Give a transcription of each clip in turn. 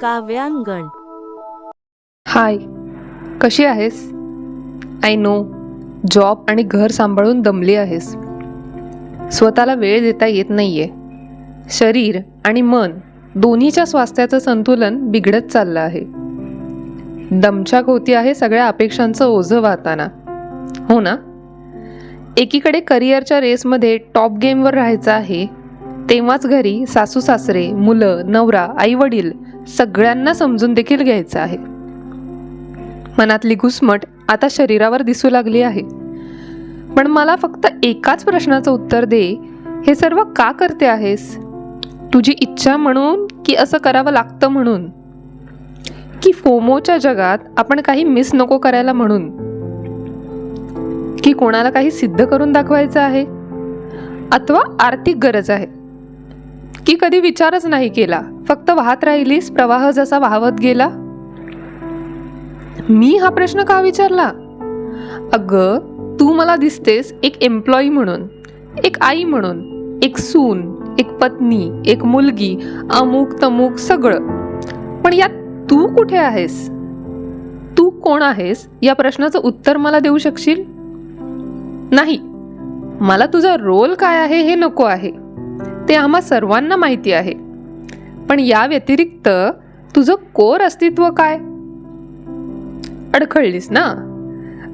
काव्यांगण. हाय, कशी आहेस? I know, job आणि घर सांभाळून दमली आहेस. स्वतःला वेळ देता येत नाहीये. शरीर आणि मन दोन्हीच्या स्वास्थ्याचं संतुलन बिघडत चाललं आहे. दमछाक होती आहे सगळ्या अपेक्षांचं ओझं वाहताना, हो ना? एकीकडे करिअरच्या रेसमध्ये टॉप गेमवर राहायचं आहे, तेव्हाच घरी सासू सासरे, मुलं, नवरा, आई वडील सगळ्यांना समजून देखील घ्यायचं आहे. मनातली घुसमट आता शरीरावर दिसू लागली आहे. पण मला फक्त एकाच प्रश्नाचं उत्तर दे, हे सर्व का करते आहेस? तुझी इच्छा म्हणून की असं करावं लागतं म्हणून? की फोमोच्या जगात आपण काही मिस नको करायला म्हणून? की कोणाला काही सिद्ध करून दाखवायचं आहे? अथवा आर्थिक गरज आहे? की कधी विचारच नाही केला, फक्त वाहत राहिलीस, प्रवाह जसा वाहवत गेला? मी हा प्रश्न का विचारला? अगं, तू मला दिसतेस एक एम्प्लॉई म्हणून, एक आई म्हणून, एक सून, एक पत्नी, एक मुलगी, अमुक तमुक सगळं. पण यात तू कुठे आहेस? तू कोण आहेस या प्रश्नाचं उत्तर मला देऊ शकशील? नाही, मला तुझा रोल काय आहे हे नको आहे, ते आम्हा सर्वांना माहिती आहे. पण या व्यतिरिक्त तुझं कोर अस्तित्व काय? अडखळलीस ना?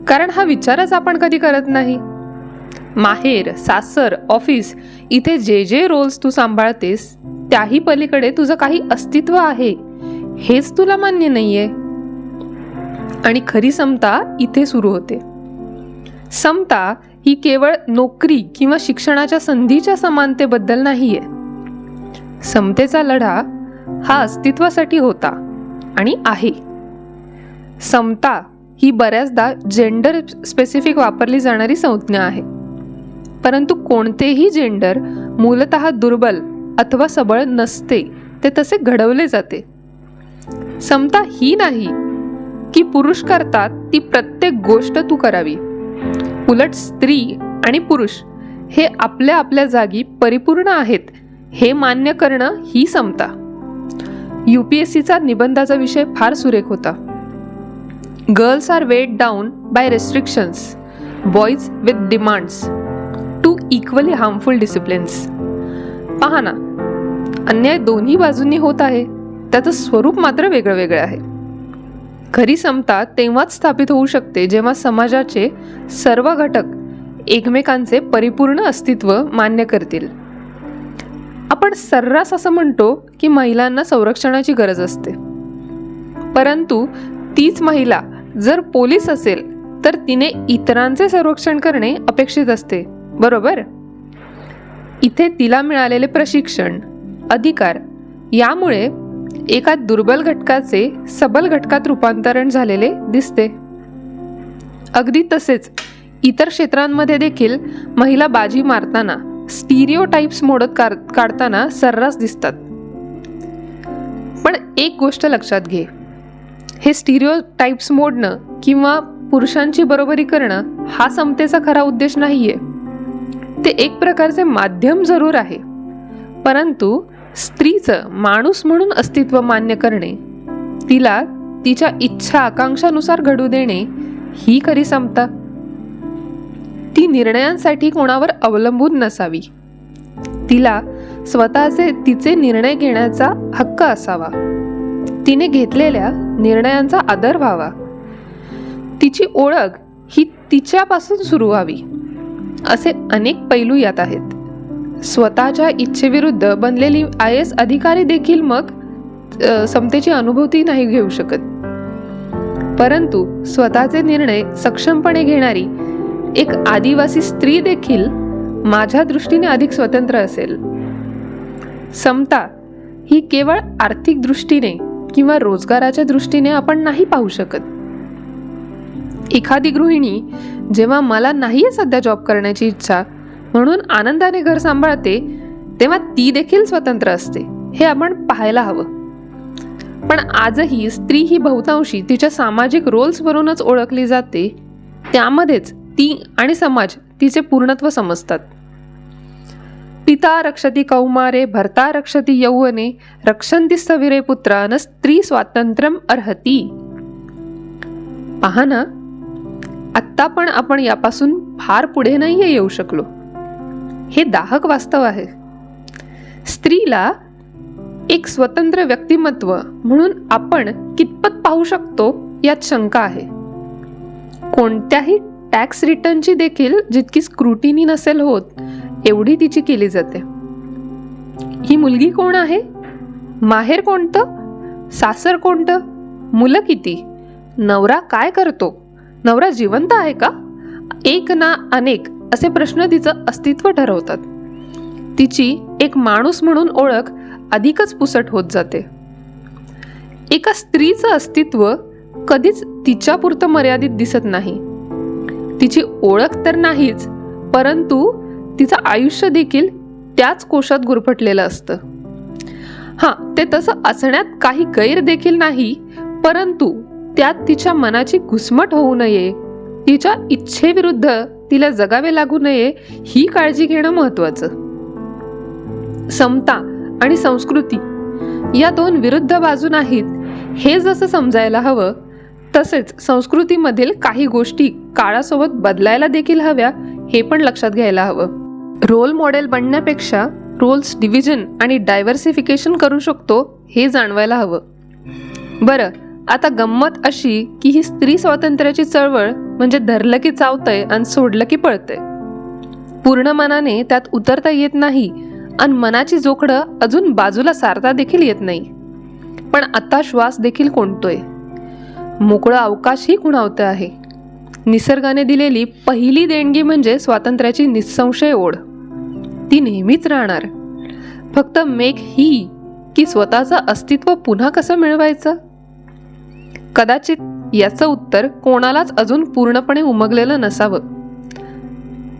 कारण हा विचारच आपण कधी करत नाही. माहेर, सासर, ऑफिस इथे जे जे रोल्स तू सांभाळतेस त्याही पलीकडे तुझं काही अस्तित्व आहे, हेच तुला मान्य नाहीये. आणि खरी समता इथे सुरू होते. समता ही केवळ नोकरी किंवा शिक्षणाच्या संधीच्या समानतेबद्दल नाहीये. समतेचा लढा हा अस्तित्वासाठी होता आणि आहे. समता ही बऱ्याचदा जेंडर स्पेसिफिक वापरली जाणारी संज्ञा आहे. परंतु कोणतेही जेंडर मूलतः दुर्बल अथवा सबळ नसते, ते तसे घडवले जाते. समता ही नाही की पुरुष करतात ती प्रत्येक गोष्ट तू करावी. उलट स्त्री आणि पुरुष हे आपल्या आपल्या जागी परिपूर्ण आहेत हे मान्य करणं ही समता. UPSCचा निबंधाचा विषय फार सुरेख होता. Girls are weighed down by restrictions, boys with demands, two equally harmful disciplines. पहा ना, अन्याय दोन्ही बाजूंनी होत आहे, त्याचं स्वरूप मात्र वेगळं वेगळं आहे. खरी समता तेव्हाच स्थापित होऊ शकते जेव्हा समाजाचे सर्व घटक एकमेकांचे परिपूर्ण अस्तित्व मान्य करतील. आपण सर्रास असं म्हणतो की महिलांना संरक्षणाची गरज असते, परंतु तीच महिला जर पोलीस असेल तर तिने इतरांचे संरक्षण करणे अपेक्षित असते, बरोबर? इथे तिला मिळालेले प्रशिक्षण, अधिकार यामुळे एका दुर्बल घटकाचे सबल घटकात रूपांतरण झालेले दिसते. अगदी तसेच इतर क्षेत्रांमध्ये देखील महिला बाजी मारताना, स्टिरिओटाइप्स मोडत काढताना सर्रास दिसतात. पण एक गोष्ट लक्षात घे, हे स्टिरिओटाइप्स मोडणं किंवा पुरुषांची बरोबरी करणं हा समतेचा खरा उद्देश नाहीये. ते एक प्रकारचे माध्यम जरूर आहे, परंतु स्त्रीचं माणूस म्हणून अस्तित्व मान्य करणे, तिला तिच्या इच्छा आकांक्षानुसार घडू देणे ही खरी समता. ती निर्णयांसाठी कोणावर अवलंबून नसावी. तिला तिचे निर्णय घेण्याचा हक्क असावा. तिने घेतलेल्या निर्णयांचा आदर व्हावा. तिची ओळख ही तिच्यापासून सुरू व्हावी. असे अनेक पैलू यात आहेत. स्वतःच्या इच्छेविरुद्ध बनलेली IAS अधिकारी देखील मग समतेची अनुभूती नाही घेऊ शकत. परंतु स्वतःचे निर्णय सक्षमपणे घेणारी एक आदिवासी स्त्री देखील माझ्या दृष्टीने अधिक स्वतंत्र असेल. समता ही केवळ आर्थिक दृष्टीने किंवा रोजगाराच्या दृष्टीने आपण नाही पाहू शकत. एखादी गृहिणी जेव्हा मला नाहीये सध्या जॉब करण्याची इच्छा म्हणून आनंदाने घर सांभाळते, तेव्हा ती देखील स्वतंत्र असते, हे आपण पाहायला हवं. पण आजही स्त्री ही बहुतांशी तिच्या सामाजिक रोल्सवरूनच ओळखली जाते. त्यामध्येच ती आणि समाज तिचे पूर्णत्व समजतात. पिता रक्षति कौमारे भर्ता रक्षति यौवने रक्षन्ति स्थविरे पुत्रा न स्त्री स्वातंत्र्यम अर्हती. पहा ना, आत्ता पण आपण यापासून फार पुढे नाहीये येऊ शकलो. हे दाहक वास्तव आहे. स्त्रीला एक स्वतंत्र व्यक्तिमत्व म्हणून आपण कितपत पाहू शकतो यात शंका आहे. कोणत्याही टॅक्स रिटर्नची देखील जितकी स्क्रुटिनी नसेल होत एवढी तिची केली जाते. ही मुलगी कोण आहे, माहेर कोणतं, सासर कोणतं, मुलं किती, नवरा काय करतो, नवरा जिवंत आहे का, एक ना अनेक असे प्रश्न तिचं अस्तित्व ठरवतात. तिची एक माणूस म्हणून ओळख अधिकच पुसट होत जाते. एका स्त्रीचं अस्तित्व कधीच तिच्यापुरतं मर्यादित दिसत नाही. तिची ओळख तर नाहीच, परंतु तिचं आयुष्य देखील त्याच कोशात गुरफटलेलं असतं. ते तसं असण्यात काही गैर देखील नाही, परंतु त्यात तिच्या मनाची घुसमट होऊ नये, तिच्या इच्छेविरुद्ध तिला जगावे लागू नये ही काळजी घेणं महत्वाचं. समता आणि संस्कृती या दोन विरुद्ध बाजू नाहीत हे जसं समजायला हवं, तसेच संस्कृतीमधील काही गोष्टी काळासोबत बदलायला देखील हव्या हे पण लक्षात घ्यायला हवं. रोल मॉडेल बनण्यापेक्षा रोल्स डिव्हिजन आणि डायव्हर्सिफिकेशन करू शकतो हे जाणवायला हवं. बरं, आता गंमत अशी की ही स्त्री स्वातंत्र्याची चळवळ म्हणजे धरलं की चावतंय आणि सोडलं की पळतंय. पूर्ण मनाने त्यात उतरता येत नाही आणि मनाची जोखडं अजून बाजूला सारता देखील येत नाही. पण आता श्वास देखील कोंडतोय, मोकळं अवकाशही खुणावतं आहे. निसर्गाने दिलेली पहिली देणगी म्हणजे स्वातंत्र्याची निसंशय ओढ. ती नेहमीच राहणार. फक्त मेघ ही की स्वतःचं अस्तित्व पुन्हा कसं मिळवायचं. कदाचित याचं उत्तर कोणालाच अजून पूर्णपणे उमगलेलं नसावं.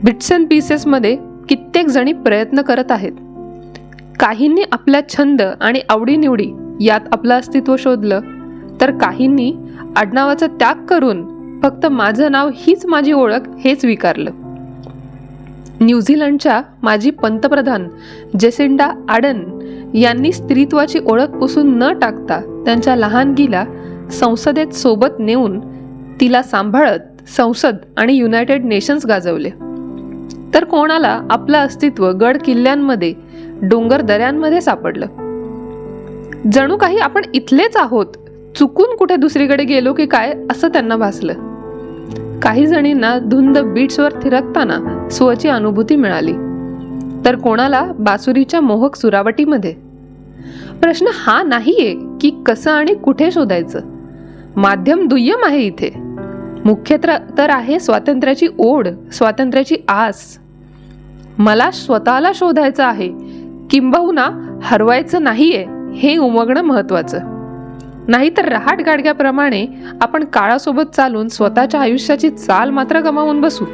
बिट्स अँड पीसेसमध्ये कित्येक जणी प्रयत्न करत आहेत. काहींनी आपल्या छंद आणि आवडीनिवडी यात आपलं अस्तित्व शोधलं, तर काहींनी आडनावाचा त्याग करून फक्त माझं नाव हीच माझी ओळख हे स्वीकारलं. न्यूझीलंडच्या माजी पंतप्रधान जेसिंडा आर्डन यांनी स्त्रीत्वाची ओळख पुसून न टाकता त्यांच्या लहानगीला संसदेत सोबत नेऊन तिला सांभाळत संसद आणि युनायटेड नेशन्स गाजवले. तर कोणाला आपलं अस्तित्व गड किल्ल्यांमध्ये, डोंगर दऱ्यांमध्ये सापडलं. जणू काही आपण इथलेच आहोत, चुकून कुठे दुसरीकडे गेलो की काय असं त्यांना भासलं. काही जणींना धुंद बीट्सवर थिरकताना स्वची अनुभूती मिळाली, तर कोणाला बासुरीच्या मोहक सुरावटीमध्ये. प्रश्न हा नाहीये की कसं आणि कुठे शोधायचं. माध्यम दुय्यम आहे इथे. मुख्य तर आहे स्वातंत्र्याची ओढ, स्वातंत्र्याची आस. मला स्वतःला शोधायचं आहे, किंबहुना हरवायचं नाहीये हे उमगणं महत्वाचं. नाहीतर रहाट गाडग्याप्रमाणे आपण काळासोबत चालून स्वतःच्या आयुष्याची चाल मात्र गमावून बसू.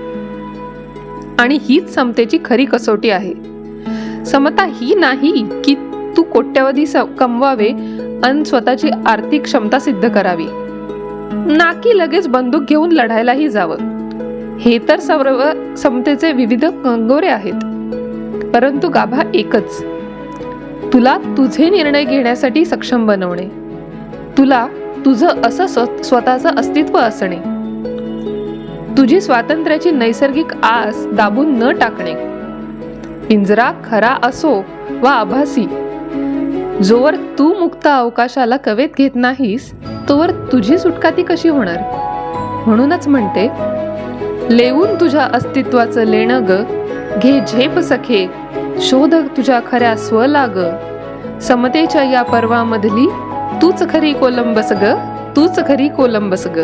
आणि हीच समतेची खरी कसोटी आहे. समता ही नाही की तू कोट्यवधी कमवावे आणि स्वतःची आर्थिक क्षमता सिद्ध करावी, ना की लगेच बंदूक घेऊन लढायलाही जावं. हे तर सर्व समतेचे विविध कंगोरे आहेत, परंतु गाभा एकच. तुला तुझे निर्णय घेण्यासाठी सक्षम बनवणे, तुला तुझं असं स्वतःचं अस्तित्व असणे, तुझी स्वातंत्र्याची नैसर्गिक आस दाबून न टाकणे. पिंजरा खरा असो वा आभासी, जोवर तू मुक्त अवकाशाला कवेत घेत नाहीस तोवर तुझी सुटका ती कशी होणार. म्हणूनच म्हणते, लेवून तुझ्या अस्तित्वाचं लेणं ग, घे झेप सखे, शोध तुझ्या खऱ्या स्वला ग. समतेच्या या पर्वामधली तूच खरी कोलंबस ग, तूच खरी कोलंबस ग.